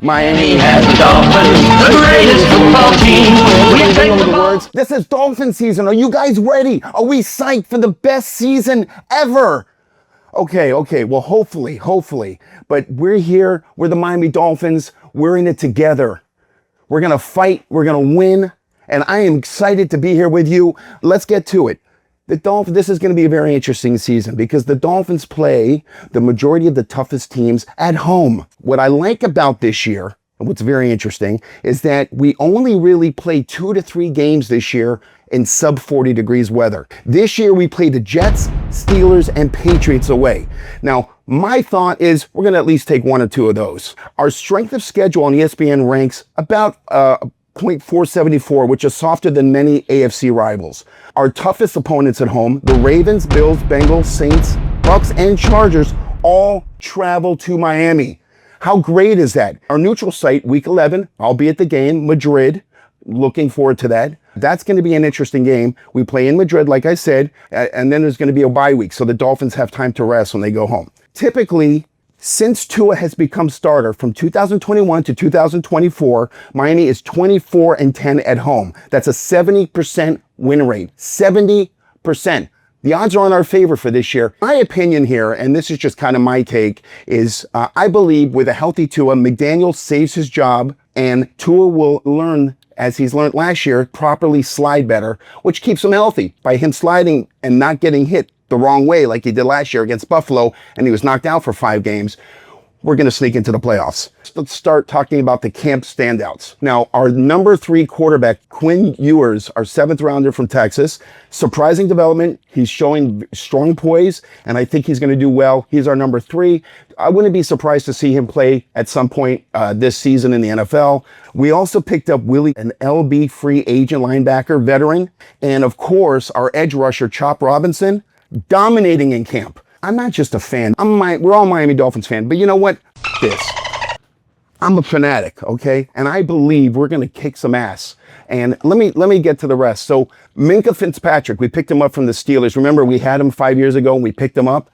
Miami has the Dolphins, the greatest football team. You know the words? This is Dolphin season. Are you guys ready? Are we psyched for the best season ever? Okay. Well, hopefully. But we're here. We're the Miami Dolphins. We're in it together. We're going to fight. We're going to win. And I am excited to be here with you. Let's get to it. This is going to be a very interesting season because the Dolphins play the majority of the toughest teams at home. What I like about this year, and what's very interesting, is that we only really play 2 to 3 games this year in sub 40 degrees weather. This year we play the Jets, Steelers, and Patriots away. Now, my thought is we're going to at least take 1 or 2 of those. Our strength of schedule on ESPN ranks about 0.474, which is softer than many AFC rivals. Our toughest opponents at home, the Ravens, Bills, Bengals, Saints, Bucs, and Chargers, all travel to Miami. How great is that? Our neutral site, week 11, I'll be at the game, Madrid. Looking forward to that. That's going to be an interesting game. We play in Madrid, like I said, and then there's going to be a bye week, so the Dolphins have time to rest when they go home. Typically, since Tua has become starter from 2021 to 2024, Miami is 24-10 at home. That's a 70% win rate. 70%. The odds are in our favor for this year. My opinion here, and this is just kind of my take, is I believe with a healthy Tua, McDaniel saves his job and Tua will learn, as he's learned last year, properly slide better, which keeps him healthy by him sliding and not getting hit the wrong way like he did last year against Buffalo, and he was knocked out for 5 games. We're going to sneak into the playoffs. Let's start talking about the camp standouts. Now, our number 3 quarterback, Quinn Ewers, our 7th rounder from Texas. Surprising development. He's showing strong poise, and I think he's going to do well. He's our number 3. I wouldn't be surprised to see him play at some point this season in the NFL. We also picked up Willie, an LB free agent linebacker veteran. And of course, our edge rusher, Chop Robinson, dominating in camp. I'm not just a fan. We're all Miami Dolphins fans, but you know what? I'm a fanatic, okay? And I believe we're going to kick some ass. And let me get to the rest. So Minkah Fitzpatrick, we picked him up from the Steelers. Remember, we had him 5 years ago and we picked him up.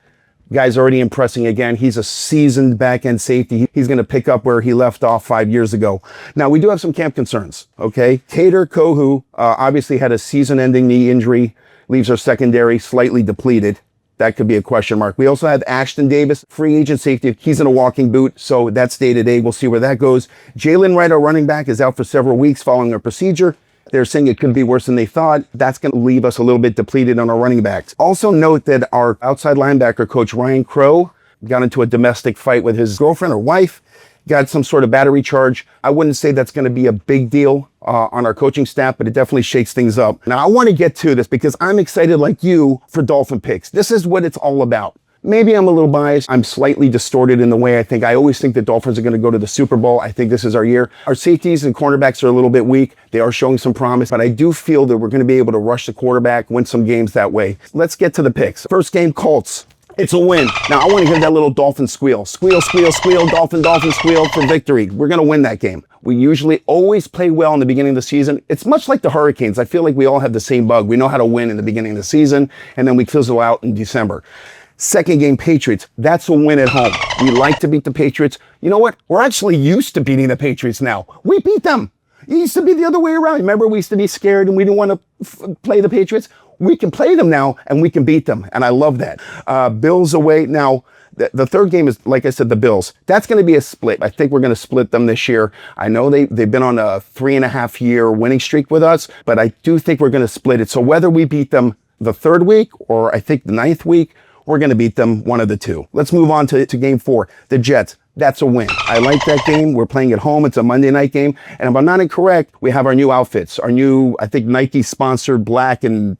Guy's already impressing again. He's a seasoned back-end safety. He's going to pick up where he left off 5 years ago. Now, we do have some camp concerns, okay? Kader Kohu obviously had a season-ending knee injury, leaves our secondary slightly depleted. That could be a question mark. We also have Ashton Davis, free agent safety. He's in a walking boot, so that's day-to-day. We'll see where that goes. Jalen Wright, our running back, is out for several weeks following a procedure. They're saying it could be worse than they thought. That's going to leave us a little bit depleted on our running backs. Also note that our outside linebacker coach, Ryan Crow, got into a domestic fight with his girlfriend or wife, got some sort of battery charge. I wouldn't say that's going to be a big deal on our coaching staff, but it definitely shakes things up. Now, I want to get to this because I'm excited like you for Dolphin picks. This is what it's all about. Maybe I'm a little biased. I'm slightly distorted in the way I think. I always think the Dolphins are going to go to the Super Bowl. I think this is our year. Our safeties and cornerbacks are a little bit weak. They are showing some promise, but I do feel that we're going to be able to rush the quarterback, win some games that way. Let's get to the picks. First game, Colts. It's a win. Now, I want to hear that little Dolphin squeal. Squeal, squeal, squeal, Dolphin, Dolphin, squeal for victory. We're going to win that game. We usually always play well in the beginning of the season. It's much like the Hurricanes. I feel like we all have the same bug. We know how to win in the beginning of the season, and then we fizzle out in December. Second game, Patriots. That's a win at home. We like to beat the Patriots. You know what? We're actually used to beating the Patriots now. We beat them. It used to be the other way around. Remember, we used to be scared and we didn't want to play the Patriots? We can play them now and we can beat them. And I love that. Bills away. Now, the third game is, like I said, the Bills. That's going to be a split. I think we're going to split them this year. I know they've been on a 3.5-year winning streak with us, but I do think we're going to split it. So whether we beat them the 3rd week or I think the 9th week, we're going to beat them one of the 2. Let's move on to game 4, the Jets. That's a win. I like that game. We're playing at home. It's a Monday night game. And if I'm not incorrect, we have our new outfits, our new, I think, Nike-sponsored black and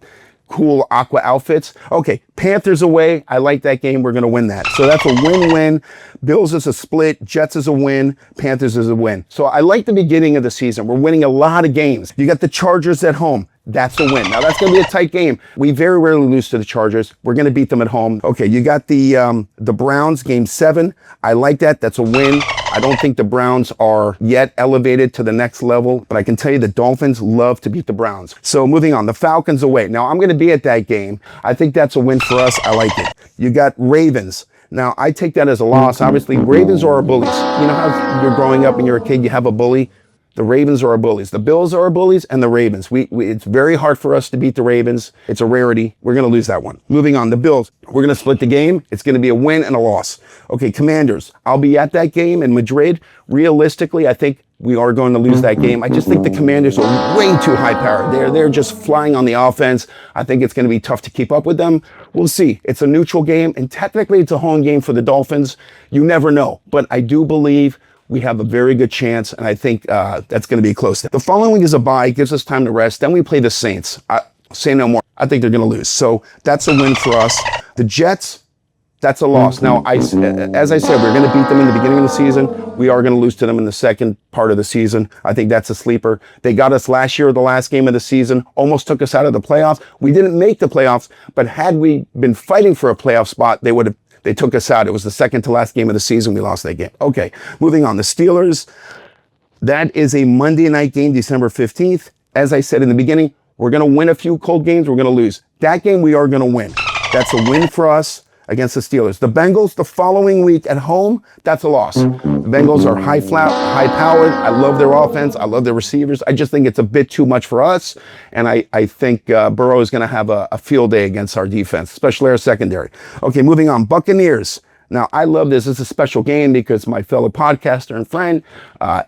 cool aqua outfits. Okay, Panthers away. I like that game. We're going to win that. So that's a win-win. Bills is a split. Jets is a win. Panthers is a win. So I like the beginning of the season. We're winning a lot of games. You got the Chargers at home. That's a win. Now, that's going to be a tight game. We very rarely lose to the Chargers. We're going to beat them at home. Okay, you got the Browns, game 7. I like that. That's a win. I don't think the Browns are yet elevated to the next level, but I can tell you the Dolphins love to beat the Browns. So moving on, the Falcons away. Now, I'm going to be at that game. I think that's a win for us. I like it. You got Ravens. Now, I take that as a loss. Obviously, Ravens are our bullies. You know how you're growing up and you're a kid, you have a bully? The Ravens are our bullies. The Bills are our bullies, and the Ravens. It's very hard for us to beat the Ravens. It's a rarity. We're going to lose that one. Moving on, the Bills. We're going to split the game. It's going to be a win and a loss. Okay, Commanders. I'll be at that game in Madrid. Realistically, I think we are going to lose that game. I just think the Commanders are way too high powered. They're just flying on the offense. I think it's going to be tough to keep up with them. We'll see. It's a neutral game, and technically it's a home game for the Dolphins. You never know, but I do believe we have a very good chance, and I think that's going to be close. The following week is a bye, gives us time to rest. Then we play the Saints. Say no more. I think they're going to lose. So that's a win for us. The Jets, that's a loss. Now, as I said, we're going to beat them in the beginning of the season. We are going to lose to them in the second part of the season. I think that's a sleeper. They got us last year, the last game of the season, almost took us out of the playoffs. We didn't make the playoffs, but had we been fighting for a playoff spot, they took us out. It was the second to last game of the season. We lost that game. Okay, moving on. The Steelers, that is a Monday night game, December 15th. As I said in the beginning, we're going to win a few cold games. We're going to lose. That game, we are going to win. That's a win for us against the Steelers. The Bengals, the following week at home, that's a loss. The Bengals are high-powered. I love their offense. I love their receivers. I just think it's a bit too much for us, and I think Burrow is going to have a field day against our defense, especially our secondary. Okay, moving on. Buccaneers. Now, I love this. It's a special game because my fellow podcaster and friend,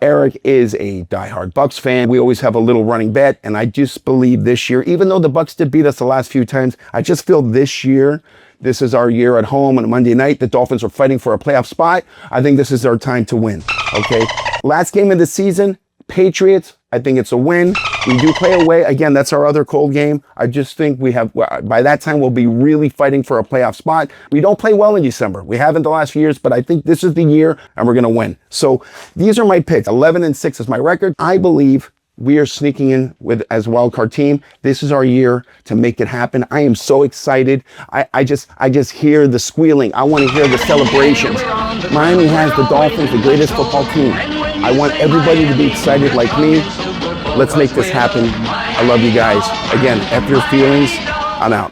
Eric, is a diehard Bucs fan. We always have a little running bet, and I just believe this year, even though the Bucs did beat us the last few times, I just feel this year, this is our year at home on a Monday night. The Dolphins are fighting for a playoff spot. I think this is our time to win, okay? Last game of the season, Patriots. I think it's a win. We do play away. Again, that's our other cold game. I just think by that time, we'll be really fighting for a playoff spot. We don't play well in December. We haven't the last few years, but I think this is the year and we're going to win. So these are my picks. 11-6 is my record. I believe we are sneaking in with as a wildcard team. This is our year to make it happen. I am so excited. I just hear the squealing. I want to hear the celebrations. Miami has the Dolphins, the greatest football team. I want everybody to be excited like me. Let's make this happen. I love you guys. Again, F your feelings. I'm out.